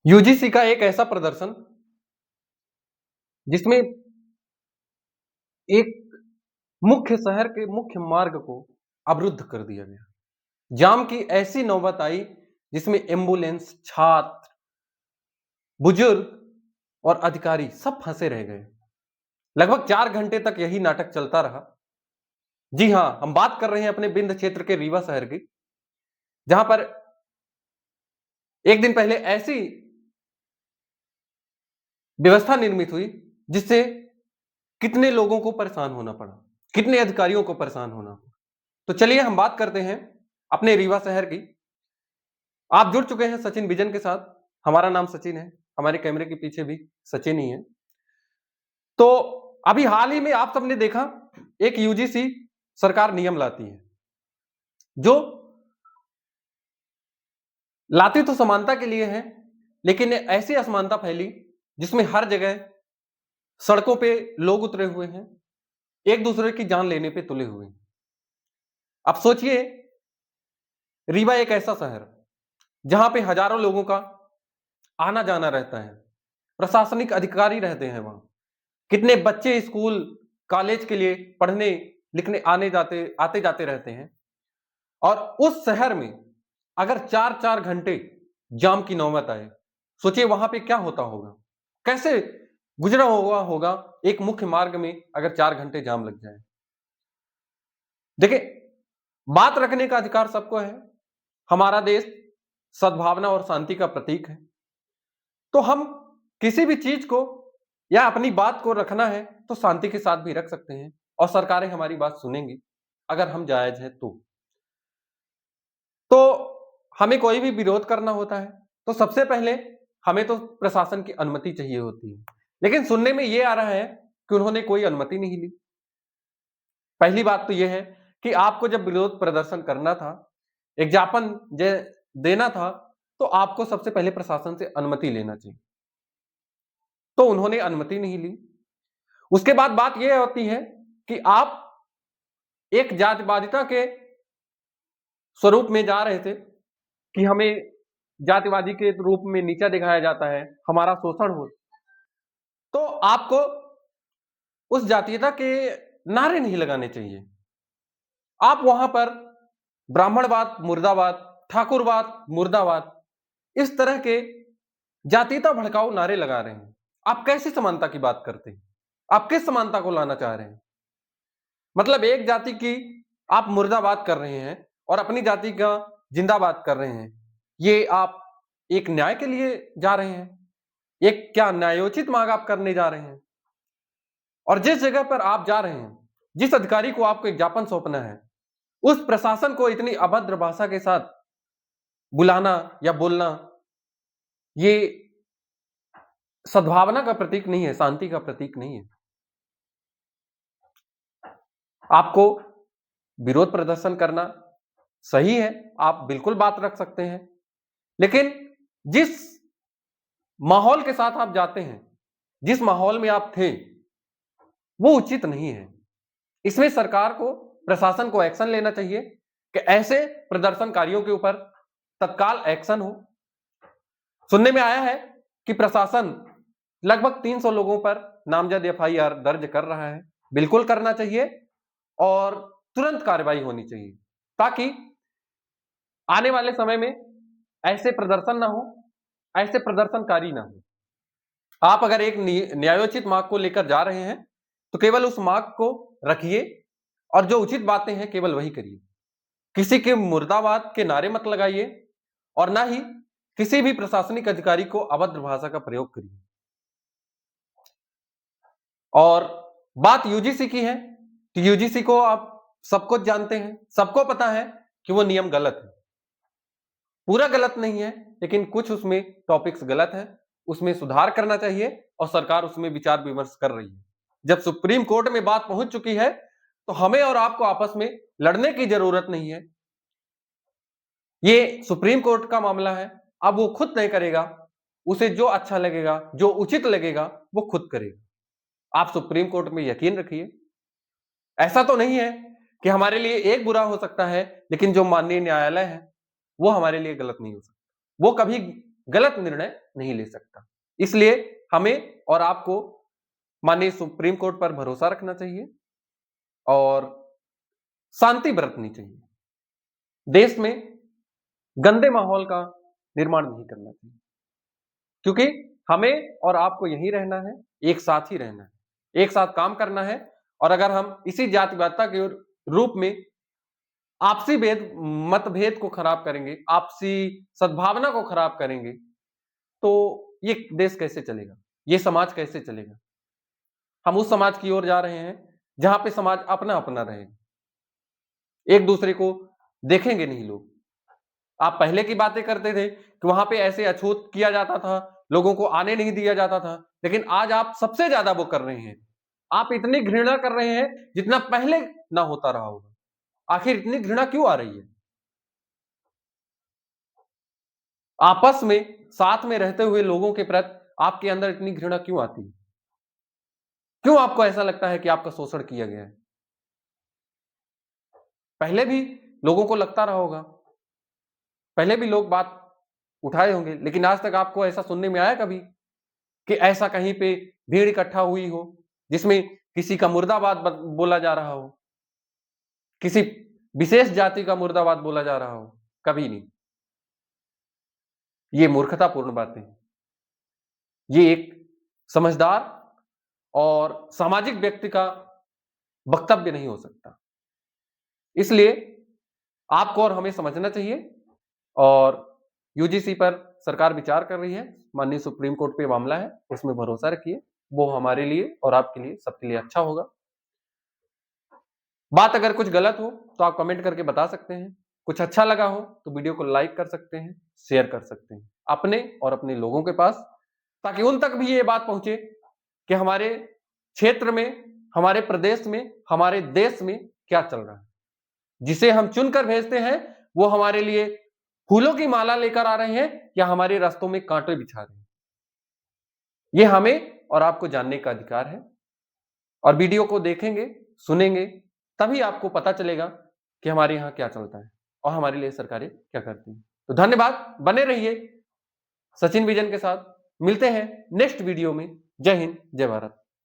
UGC का एक ऐसा प्रदर्शन जिसमें एक मुख्य शहर के मुख्य मार्ग को अवरुद्ध कर दिया गया। जाम की ऐसी नौबत आई जिसमें एम्बुलेंस, छात्र, बुजुर्ग और अधिकारी सब फंसे रह गए। लगभग 4 घंटे तक यही नाटक चलता रहा। जी हाँ, हम बात कर रहे हैं अपने विंध्य क्षेत्र के रीवा शहर की, जहां पर एक दिन पहले ऐसी व्यवस्था निर्मित हुई जिससे कितने लोगों को परेशान होना पड़ा, कितने अधिकारियों को परेशान होना पड़ा। तो चलिए हम बात करते हैं अपने रीवा शहर की। आप जुड़ चुके हैं सचिन विजन के साथ। हमारा नाम सचिन है, हमारे कैमरे के पीछे भी सचिन ही है। तो अभी हाल ही में आप सबने देखा, एक यूजीसी सरकार नियम लाती है, जो लाती तो समानता के लिए है, लेकिन ऐसी असमानता फैली जिसमें हर जगह सड़कों पे लोग उतरे हुए हैं, एक दूसरे की जान लेने पे तुले हुए हैं। अब सोचिए, रीवा एक ऐसा शहर जहां पे हजारों लोगों का आना जाना रहता है, प्रशासनिक अधिकारी रहते हैं वहां, कितने बच्चे स्कूल कॉलेज के लिए पढ़ने लिखने आते जाते रहते हैं। और उस शहर में अगर 4-4 घंटे जाम की नौबत आए, सोचिए वहां पे क्या होता होगा, कैसे गुजरा हुआ होगा एक मुख्य मार्ग में अगर 4 घंटे जाम लग जाए। देखिए, बात रखने का अधिकार सबको है। हमारा देश सद्भावना और शांति का प्रतीक है। तो हम किसी भी चीज को या अपनी बात को रखना है तो शांति के साथ भी रख सकते हैं, और सरकारें हमारी बात सुनेंगी अगर हम जायज है तो हमें कोई भी विरोध करना होता है तो सबसे पहले हमें तो प्रशासन की अनुमति चाहिए होती है। लेकिन सुनने में ये आ रहा है कि उन्होंने कोई अनुमति नहीं ली। पहली बात तो ये है कि आपको जब विरोध प्रदर्शन करना था, एक ज्ञापन देना था, तो आपको सबसे पहले प्रशासन से अनुमति लेना चाहिए। तो उन्होंने अनुमति नहीं ली। उसके बाद बात यह होती है कि आप एक जातिवादिता के स्वरूप में जा रहे थे कि हमें जातिवादी के रूप में नीचा दिखाया जाता है, हमारा शोषण हो। तो आपको उस जातीयता के नारे नहीं लगाने चाहिए। आप वहां पर ब्राह्मणवाद मुर्दाबाद, ठाकुरवाद मुर्दाबाद, इस तरह के जातीयता भड़काऊ नारे लगा रहे हैं। आप कैसी समानता की बात करते हैं? आप किस समानता को लाना चाह रहे हैं? मतलब एक जाति की आप मुर्दाबाद कर रहे हैं और अपनी जाति का जिंदाबाद कर रहे हैं। ये आप एक न्याय के लिए जा रहे हैं? एक क्या न्यायोचित मांग आप करने जा रहे हैं? और जिस जगह पर आप जा रहे हैं, जिस अधिकारी को आपको एक ज्ञापन सौंपना है, उस प्रशासन को इतनी अभद्र भाषा के साथ बुलाना या बोलना, ये सद्भावना का प्रतीक नहीं है, शांति का प्रतीक नहीं है। आपको विरोध प्रदर्शन करना सही है, आप बिल्कुल बात रख सकते हैं, लेकिन जिस माहौल के साथ आप जाते हैं, जिस माहौल में आप थे, वो उचित नहीं है। इसमें सरकार को, प्रशासन को एक्शन लेना चाहिए कि ऐसे प्रदर्शनकारियों के ऊपर तत्काल एक्शन हो। सुनने में आया है कि प्रशासन लगभग 300 लोगों पर नामजद एफआईआर दर्ज कर रहा है। बिल्कुल करना चाहिए और तुरंत कार्रवाई होनी चाहिए, ताकि आने वाले समय में ऐसे प्रदर्शन ना हो, ऐसे प्रदर्शनकारी ना हो। आप अगर एक न्यायोचित मांग को लेकर जा रहे हैं, तो केवल उस मांग को रखिए और जो उचित बातें हैं केवल वही करिए। किसी के मुर्दाबाद के नारे मत लगाइए और ना ही किसी भी प्रशासनिक अधिकारी को अभद्र भाषा का प्रयोग करिए। और बात यूजीसी की है, तो यूजीसी को आप सब कुछ जानते हैं, सबको पता है कि वो नियम गलत है। पूरा गलत नहीं है, लेकिन कुछ उसमें टॉपिक्स गलत है, उसमें सुधार करना चाहिए और सरकार उसमें विचार विमर्श कर रही है। जब सुप्रीम कोर्ट में बात पहुंच चुकी है, तो हमें और आपको आपस में लड़ने की जरूरत नहीं है। ये सुप्रीम कोर्ट का मामला है, अब वो खुद तय करेगा, उसे जो अच्छा लगेगा, जो उचित लगेगा, वो खुद करेगा। आप सुप्रीम कोर्ट में यकीन रखिए। ऐसा तो नहीं है कि हमारे लिए एक बुरा हो सकता है, लेकिन जो माननीय न्यायालय है, वो हमारे लिए गलत नहीं हो सकता। वो कभी गलत निर्णय नहीं ले सकता। इसलिए हमें और आपको माननीय सुप्रीम कोर्ट पर भरोसा रखना चाहिए और शांति बरतनी चाहिए। देश में गंदे माहौल का निर्माण नहीं करना चाहिए, क्योंकि हमें और आपको यहीं रहना है, एक साथ ही रहना है, एक साथ काम करना है। और अगर हम इसी जातिवादिता के रूप में आपसी मतभेद को खराब करेंगे, आपसी सद्भावना को खराब करेंगे, तो ये देश कैसे चलेगा? ये समाज कैसे चलेगा? हम उस समाज की ओर जा रहे हैं, जहाँ पे समाज अपना-अपना रहे। एक दूसरे को देखेंगे नहीं लोग। आप पहले की बातें करते थे कि वहाँ पे ऐसे अछूत किया जाता था, लोगों को आने नहीं दिया जाता था, लेकिन आज आप सबसे ज़्यादा वो कर रहे हैं। आप इतनी घृणा कर रहे हैं, जितना पहले ना होता रहा होगा। आखिर इतनी घृणा क्यों आ रही है? आपस में, साथ में रहते हुए लोगों के प्रति आपके अंदर इतनी घृणा क्यों आती है? क्यों आपको ऐसा लगता है कि आपका शोषण किया गया है? पहले भी लोगों को लगता रहा होगा, पहले भी लोग बात उठाए होंगे, लेकिन आज तक आपको ऐसा सुनने में आया कभी कि ऐसा कहीं पे भीड़ इकट्ठा हुई हो, जिसमें किसी का मुर्दाबाद बोला जा रहा हो, किसी विशेष जाति का मुर्दाबाद बोला जा रहा हो? कभी नहीं। ये मूर्खतापूर्ण बातें हैं। ये एक समझदार और सामाजिक व्यक्ति का वक्तव्य नहीं हो सकता। इसलिए आपको और हमें समझना चाहिए और यूजीसी पर सरकार विचार कर रही है, माननीय सुप्रीम कोर्ट पे मामला है, उसमें भरोसा रखिए, वो हमारे लिए और आपके लिए, सबके लिए अच्छा होगा। बात अगर कुछ गलत हो, तो आप कमेंट करके बता सकते हैं। कुछ अच्छा लगा हो, तो वीडियो को लाइक कर सकते हैं, शेयर कर सकते हैं, अपने और अपने लोगों के पास, ताकि उन तक भी ये बात पहुँचे कि हमारे क्षेत्र में, हमारे प्रदेश में, हमारे देश में क्या चल रहा है। जिसे हम चुनकर भेजते हैं, वो हमारे लिए फूलों की माला लेकर आ रहे हैं या हमारे रास्तों में कांटे बिछा रहे हैं। ये हमें और आपको जानने का अधिकार है और वीडियो को देखेंगे, सुनेंगे, तभी आपको पता चलेगा कि हमारे यहाँ क्या चलता है और हमारे लिए सरकारें क्या करती हैं। तो धन्यवाद, बने रहिए सचिन विजन के साथ। मिलते हैं नेक्स्ट वीडियो में। जय हिंद, जय भारत।